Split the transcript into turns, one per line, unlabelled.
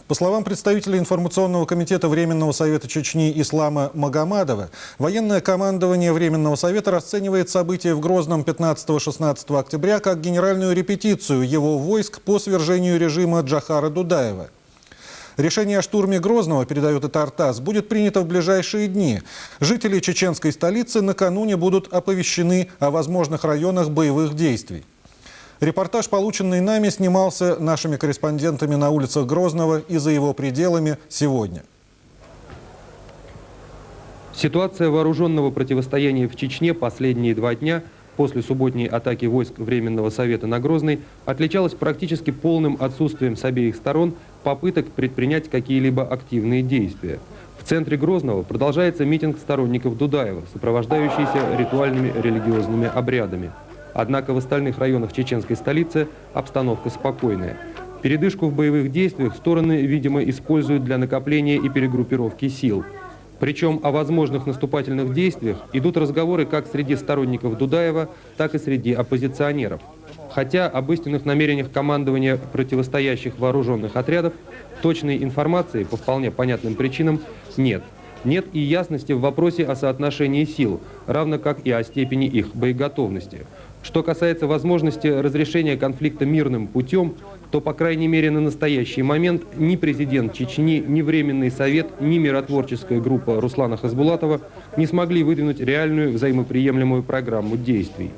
По словам представителя информационного комитета Временного совета Чечни Ислама Магомадова, военное командование Временного совета расценивает события в Грозном 15-16 октября как генеральную репетицию его войск по свержению режима Джохара Дудаева. Решение о штурме Грозного, передает это ТАСС, будет принято в ближайшие дни. Жители чеченской столицы накануне будут оповещены о возможных районах боевых действий. Репортаж, полученный нами, снимался нашими корреспондентами на улицах Грозного и за его пределами сегодня.
Ситуация вооруженного противостояния в Чечне последние 2 дня после субботней атаки войск Временного совета на Грозный отличалась практически полным отсутствием с обеих сторон попыток предпринять какие-либо активные действия. В центре Грозного продолжается митинг сторонников Дудаева, сопровождающийся ритуальными религиозными обрядами. Однако в остальных районах чеченской столицы обстановка спокойная. Передышку в боевых действиях стороны, видимо, используют для накопления и перегруппировки сил. Причем о возможных наступательных действиях идут разговоры как среди сторонников Дудаева, так и среди оппозиционеров. Хотя об истинных намерениях командования противостоящих вооруженных отрядов точной информации по вполне понятным причинам нет. Нет и ясности в вопросе о соотношении сил, равно как и о степени их боеготовности. Что касается возможности разрешения конфликта мирным путем, то, по крайней мере, на настоящий момент ни президент Чечни, ни Временный совет, ни миротворческая группа Руслана Хасбулатова не смогли выдвинуть реальную взаимоприемлемую программу действий.